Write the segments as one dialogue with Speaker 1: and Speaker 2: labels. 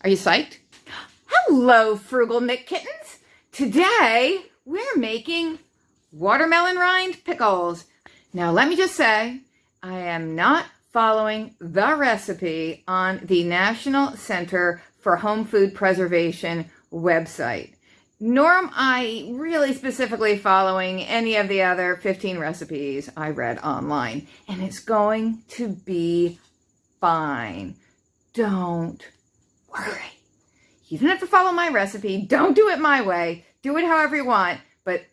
Speaker 1: Are you psyched? Hello, Frugal Nick Kittens. Today, we're making watermelon rind pickles. Now, let me just say, I am not following the recipe on the National Center for Home Food Preservation website. Nor am I really specifically following any of the other 15 recipes I read online. And it's going to be fine. Don't worry. You don't have to follow my recipe. Don't do it my way. Do it however you want. But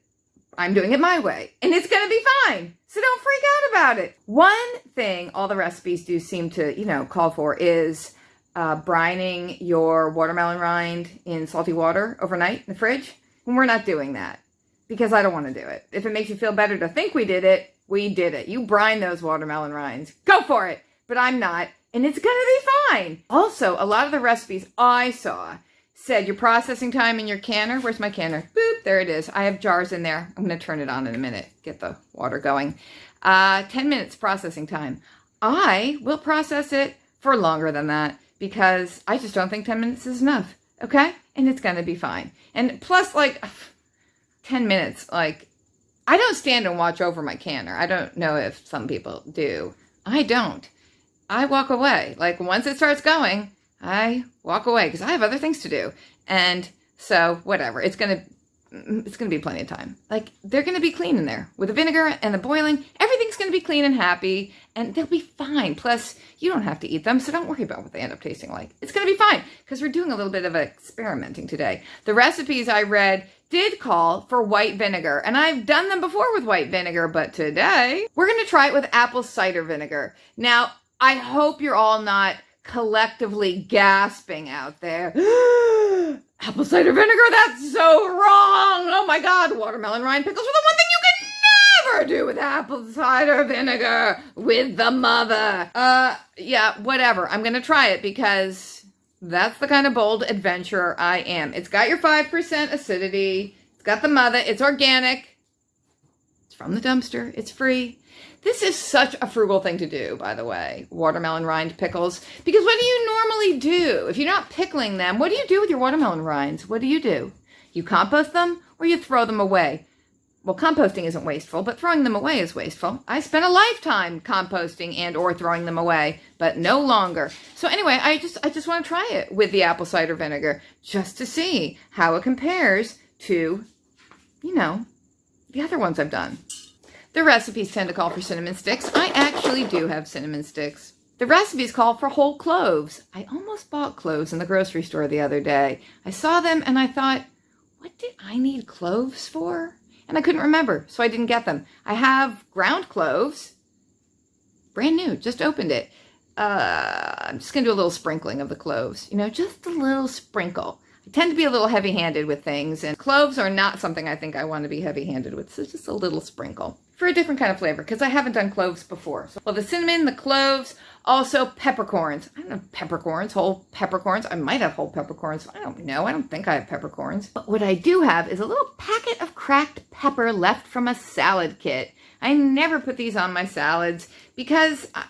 Speaker 1: I'm doing it my way. And it's going to be fine. So don't freak out about it. One thing all the recipes do seem to, call for is brining your watermelon rind in salty water overnight in the fridge. And we're not doing that because I don't want to do it. If it makes you feel better to think we did it, we did it. You brine those watermelon rinds. Go for it. But I'm not. And it's going to be fine. Also, a lot of the recipes I saw said your processing time in your canner. Where's my canner? Boop, there it is. I have jars in there. I'm going to turn it on in a minute. Get the water going. 10 minutes processing time. I will process it for longer than that because I just don't think 10 minutes is enough. Okay? And it's going to be fine. And plus, 10 minutes, I don't stand and watch over my canner. I don't know if some people do. I don't. I walk away. Once it starts going, I walk away because I have other things to do. And so whatever, it's going to be plenty of time. They're going to be clean in there with the vinegar and the boiling. Everything's going to be clean and happy and they'll be fine. Plus you don't have to eat them. So don't worry about what they end up tasting like. It's going to be fine because we're doing a little bit of experimenting today. The recipes I read did call for white vinegar and I've done them before with white vinegar, but today we're going to try it with apple cider vinegar. Now, I hope you're all not collectively gasping out there. Apple cider vinegar, that's so wrong. Oh my God, watermelon rind pickles are the one thing you can never do with apple cider vinegar with the mother. Yeah, whatever. I'm going to try it because that's the kind of bold adventurer I am. It's got your 5% acidity. It's got the mother. It's organic. It's from the dumpster. It's free. This is such a frugal thing to do, by the way, watermelon rind pickles, because what do you normally do? If you're not pickling them, what do you do with your watermelon rinds? What do? You compost them or you throw them away? Well, composting isn't wasteful, but throwing them away is wasteful. I spent a lifetime composting and or throwing them away, but no longer. So anyway, I just want to try it with the apple cider vinegar just to see how it compares to, the other ones I've done. The recipes tend to call for cinnamon sticks. I actually do have cinnamon sticks. The recipes call for whole cloves. I almost bought cloves in the grocery store the other day. I saw them and I thought, what did I need cloves for? And I couldn't remember, so I didn't get them. I have ground cloves. Brand new, just opened it. I'm just going to do a little sprinkling of the cloves. Just a little sprinkle. I tend to be a little heavy-handed with things, and cloves are not something I think I want to be heavy-handed with, so just a little sprinkle for a different kind of flavor, because I haven't done cloves before. So, the cinnamon, the cloves, also peppercorns. I don't have peppercorns, whole peppercorns. I might have whole peppercorns. I don't know. I don't think I have peppercorns. But what I do have is a little packet of cracked pepper left from a salad kit. I never put these on my salads because I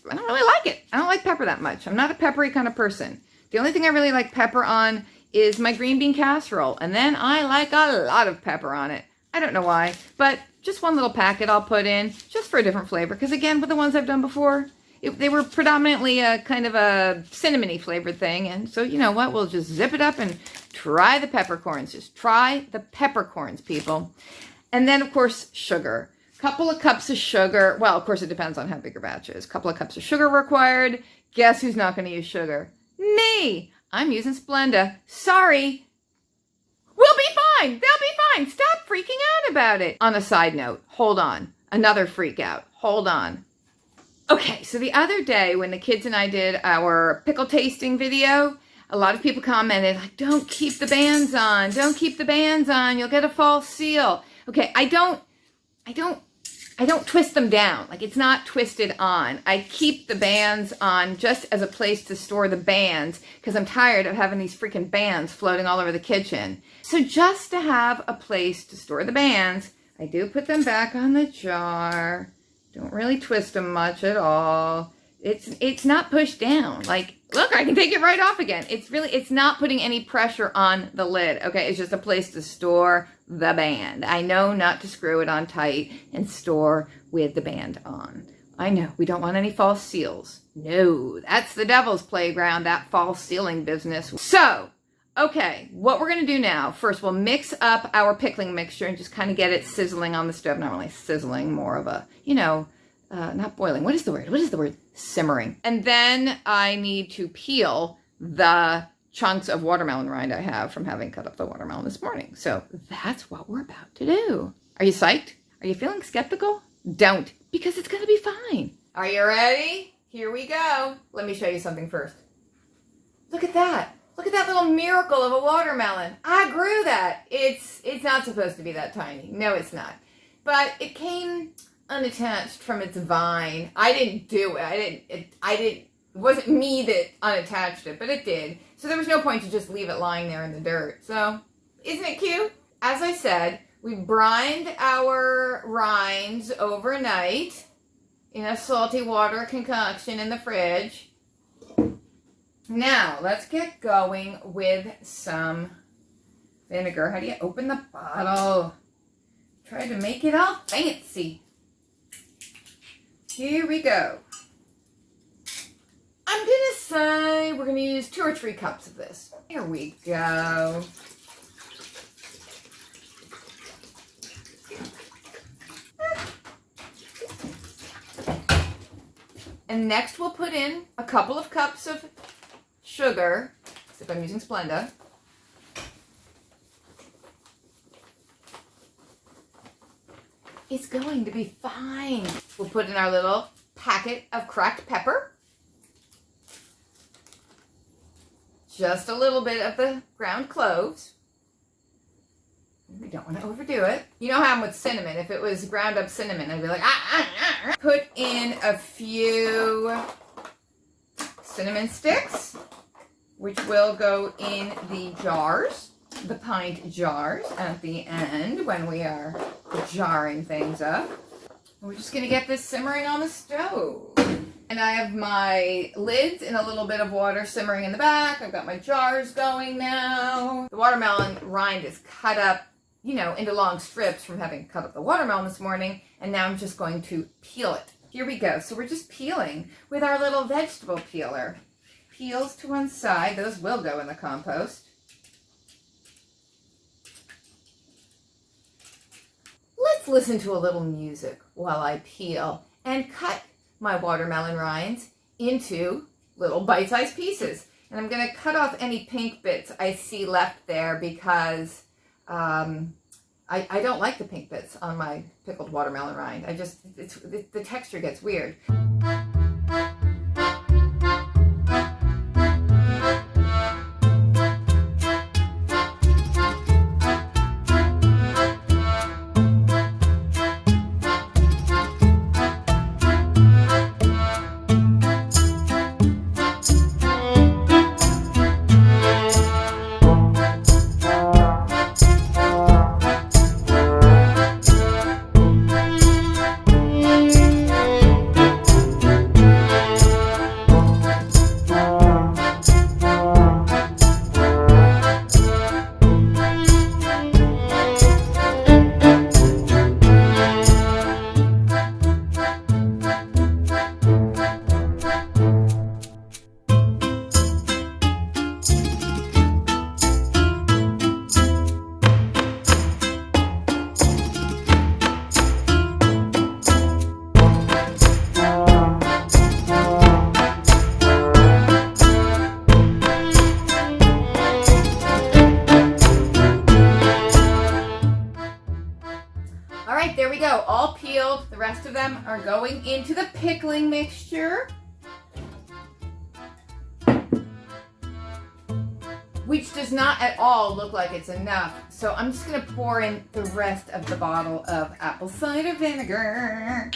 Speaker 1: don't really like it. I don't like pepper that much. I'm not a peppery kind of person. The only thing I really like pepper on is my green bean casserole. And then I like a lot of pepper on it. I don't know why, but just one little packet I'll put in just for a different flavor. Because again, with the ones I've done before, they were predominantly a kind of a cinnamony flavored thing. And so you know what? We'll just zip it up and try the peppercorns. Just try the peppercorns, people. And then, of course, sugar. Couple of cups of sugar. Well, of course, it depends on how big your batch is. Couple of cups of sugar required. Guess who's not going to use sugar? Me! I'm using Splenda. Sorry. We'll be fine. They'll be fine. Stop freaking out about it. On a side note, hold on. Another freak out. Hold on. Okay, so the other day when the kids and I did our pickle tasting video, a lot of people commented, don't keep the bands on. Don't keep the bands on. You'll get a false seal. Okay, I don't twist them down. It's not twisted on. I keep the bands on just as a place to store the bands because I'm tired of having these freaking bands floating all over the kitchen. So just to have a place to store the bands, I do put them back on the jar. Don't really twist them much at all. It's not pushed down. Look, I can take it right off again. It's not putting any pressure on the lid, okay? It's just a place to store the band. I know not to screw it on tight and store with the band on. I know, we don't want any false seals. No, that's the devil's playground, that false sealing business. So, okay, what we're gonna do now, first we'll mix up our pickling mixture and just kind of get it sizzling on the stove. Not really sizzling, more of a, not boiling. What is the word? Simmering. And then I need to peel the chunks of watermelon rind I have from having cut up the watermelon this morning. So that's what we're about to do. Are you psyched? Are you feeling skeptical? Don't, because it's going to be fine. Are you ready? Here we go. Let me show you something first. Look at that. Look at that little miracle of a watermelon. I grew that. It's not supposed to be that tiny. No, it's not. But it came unattached from its vine. I didn't do it. It wasn't me that unattached it, but it did. So there was no point to just leave it lying there in the dirt. So, isn't it cute? As I said, we brined our rinds overnight in a salty water concoction in the fridge. Now, let's get going with some vinegar. How do you open the bottle? Try to make it all fancy. Here we go. I'm gonna say we're gonna use 2 or 3 cups of this. Here we go. And next we'll put in a couple of cups of sugar, except I'm using Splenda. It's going to be fine. We'll put in our little packet of cracked pepper. Just a little bit of the ground cloves. We don't want to overdo it. You know how I'm with cinnamon. If it was ground up cinnamon, I'd be like, Put in a few cinnamon sticks, which will go in the jars, the pint jars at the end when we are jarring things up. We're just going to get this simmering on the stove. And I have my lids in a little bit of water simmering in the back. I've got my jars going now. The watermelon rind is cut up, into long strips from having cut up the watermelon this morning. And now I'm just going to peel it. Here we go. So we're just peeling with our little vegetable peeler. Peels to one side. Those will go in the compost. Let's listen to a little music while I peel and cut my watermelon rinds into little bite-sized pieces. And I'm going to cut off any pink bits I see left there because I don't like the pink bits on my pickled watermelon rind. The texture gets weird. There we go, all peeled. The rest of them are going into the pickling mixture, which does not at all look like it's enough. So I'm just gonna pour in the rest of the bottle of apple cider vinegar.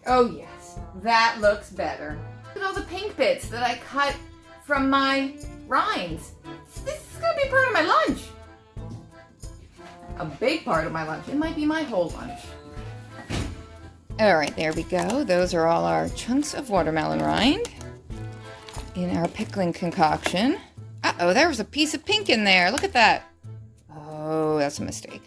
Speaker 1: Oh yes, that looks better. Look at all the pink bits that I cut from my rinds. This is gonna be part of my lunch. A big part of my lunch. It might be my whole lunch. All right, there we go. Those are all our chunks of watermelon rind in our pickling concoction. Uh-oh, there was a piece of pink in there. Look at that. Oh, that's a mistake.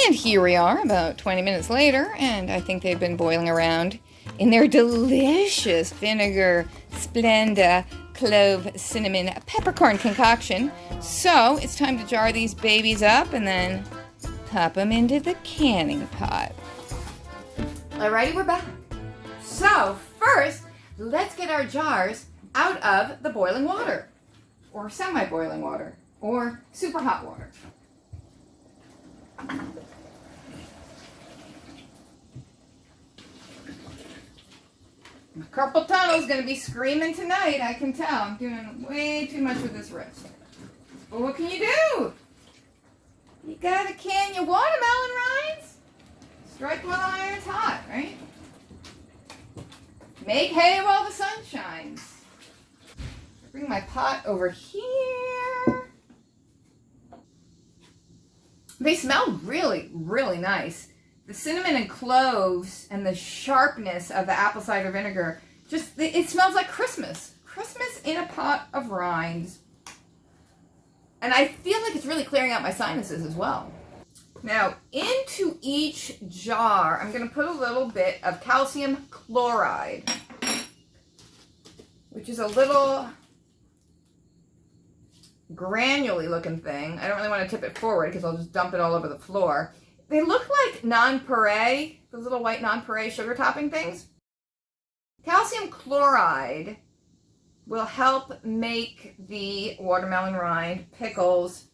Speaker 1: And here we are about 20 minutes later, and I think they've been boiling around in their delicious vinegar, Splenda, clove, cinnamon, peppercorn concoction. So it's time to jar these babies up and then pop them into the canning pot. Alrighty, we're back. So first, let's get our jars out of the boiling water, or semi-boiling water, or super hot water. Carpal tunnel's gonna be screaming tonight, I can tell. I'm doing way too much with this wrist. But what can you do? You gotta can your watermelon rinds. Strike while the iron's hot, right? Make hay while the sun shines. Bring my pot over here. They smell really, really nice. The cinnamon and cloves and the sharpness of the apple cider vinegar, it smells like Christmas. Christmas in a pot of rinds. And I feel like it's really clearing out my sinuses as well. Now, into each jar, I'm going to put a little bit of calcium chloride, which is a little granular looking thing. I don't really want to tip it forward because I'll just dump it all over the floor. They look like nonpareil, those little white nonpareil sugar topping things. Calcium chloride will help make the watermelon rind pickles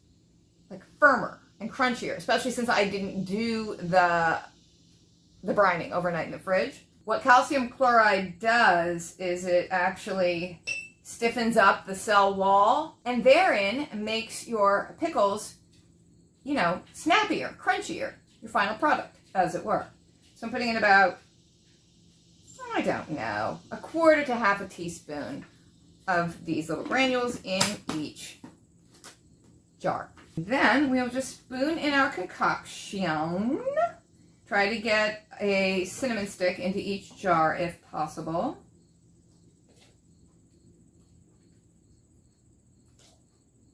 Speaker 1: like firmer and crunchier, especially since I didn't do the brining overnight in the fridge. What calcium chloride does is it actually stiffens up the cell wall and therein makes your pickles, you know, snappier, crunchier, your final product, as it were. So I'm putting in about, I don't know, 1/4 to 1/2 teaspoon of these little granules in each jar. Then we'll just spoon in our concoction. Try to get a cinnamon stick into each jar if possible.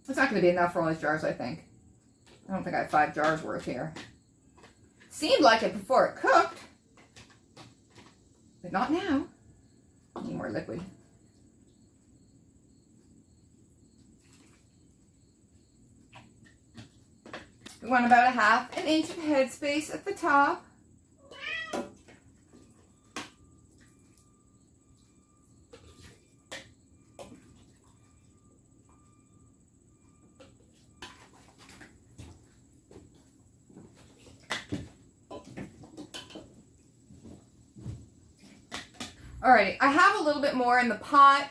Speaker 1: It's not going to be enough for all these jars, I think. I don't think I have 5 jars worth here. Seemed like it before it cooked, but not now. Need more liquid. We want about 1/2 inch of headspace at the top. Alrighty, I have a little bit more in the pot.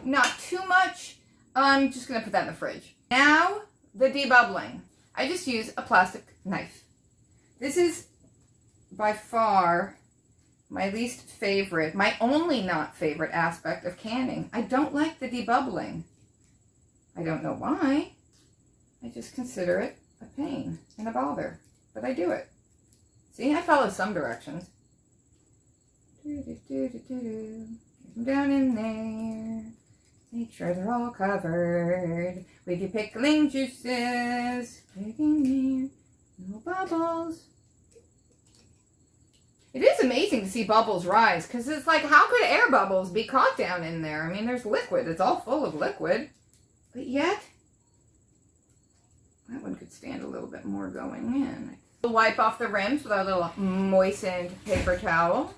Speaker 1: Not too much. I'm just going to put that in the fridge. Now, the debubbling. I just use a plastic knife. This is by far my least favorite, my only not favorite aspect of canning. I don't like the debubbling. I don't know why. I just consider it a pain and a bother, but I do it. See, I follow some directions. Get them down in there. Make sure they're all covered with your pickling juices. Get in there. No bubbles. It is amazing to see bubbles rise because it's like, how could air bubbles be caught down in there? I mean, there's liquid. It's all full of liquid. But yet, that one could stand a little bit more going in. Wipe off the rims with our little moistened paper towel.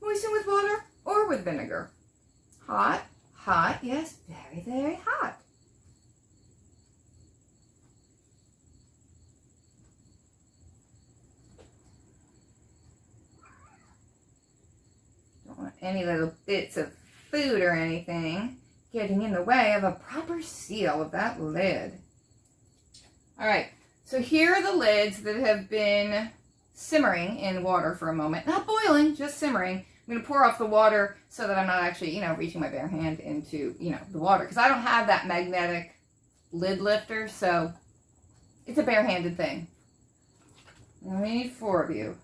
Speaker 1: Moisten with water or with vinegar. Hot, hot, yes, very, very hot. Don't want any little bits of food or anything getting in the way of a proper seal of that lid. All right, so here are the lids that have been simmering in water for a moment. Not boiling, just simmering. I'm going to pour off the water so that I'm not actually, reaching my bare hand into, the water. Because I don't have that magnetic lid lifter, so it's a barehanded thing. And we need 4 of you.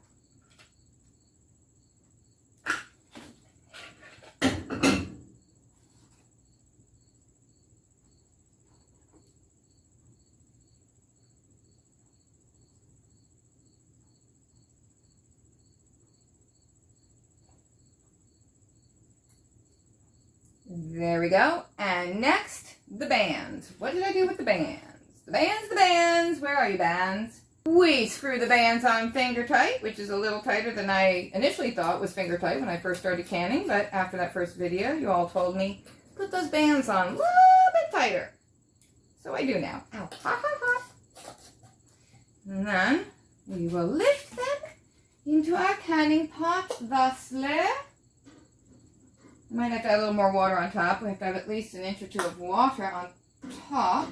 Speaker 1: There we go. And next, the bands. What did I do with the bands? The bands. Where are you, bands? We screw the bands on finger tight, which is a little tighter than I initially thought was finger tight when I first started canning. But after that first video, you all told me, put those bands on a little bit tighter. So I do now. Ow. Hot, hot, hot. And then we will lift them into our canning pot thusly. I might have to add a little more water on top. We have to have at least an inch or two of water on top.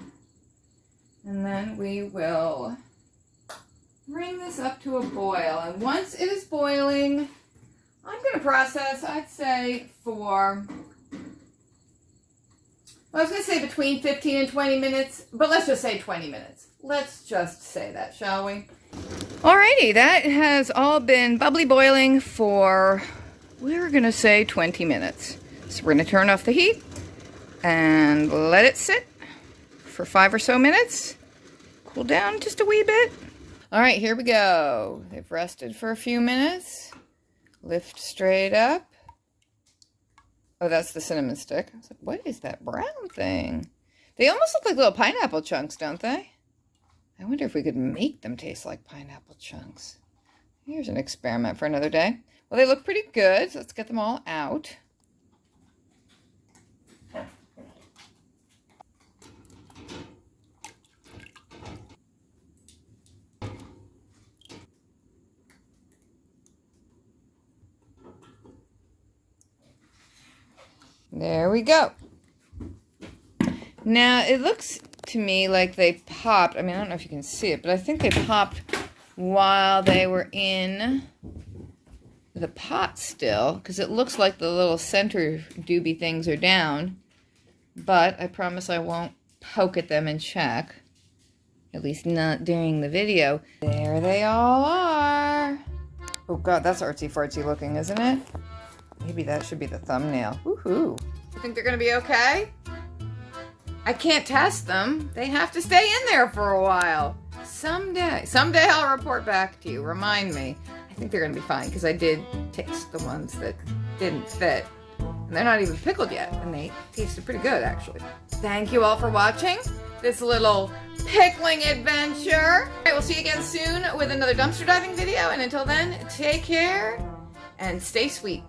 Speaker 1: And then we will bring this up to a boil. And once it is boiling, I'm going to process, I'd say, for, well, I was going to say between 15 and 20 minutes, but let's just say 20 minutes. Let's just say that, shall we? Alrighty, that has all been bubbly boiling for, we're going to say 20 minutes. So we're going to turn off the heat and let it sit for 5 or so minutes. Cool down just a wee bit. Alright, here we go. They've rested for a few minutes. Lift straight up. Oh, that's the cinnamon stick. I was like, what is that brown thing? They almost look like little pineapple chunks, don't they? I wonder if we could make them taste like pineapple chunks. Here's an experiment for another day. Well, they look pretty good, so let's get them all out. There we go. Now, it looks to me like they popped. I mean, I don't know if you can see it, but I think they popped while they were in the pot still, because it looks like the little center doobie things are down. But I promise I won't poke at them and check. At least not during the video. There they all are. Oh God, that's artsy-fartsy looking, isn't it? Maybe that should be the thumbnail. Woohoo. You think they're going to be okay? I can't test them. They have to stay in there for a while. Someday I'll report back to you. Remind me. I think they're going to be fine because I did taste the ones that didn't fit. And they're not even pickled yet. And they tasted pretty good, actually. Thank you all for watching this little pickling adventure. All right, we'll see you again soon with another dumpster diving video. And until then, take care and stay sweet.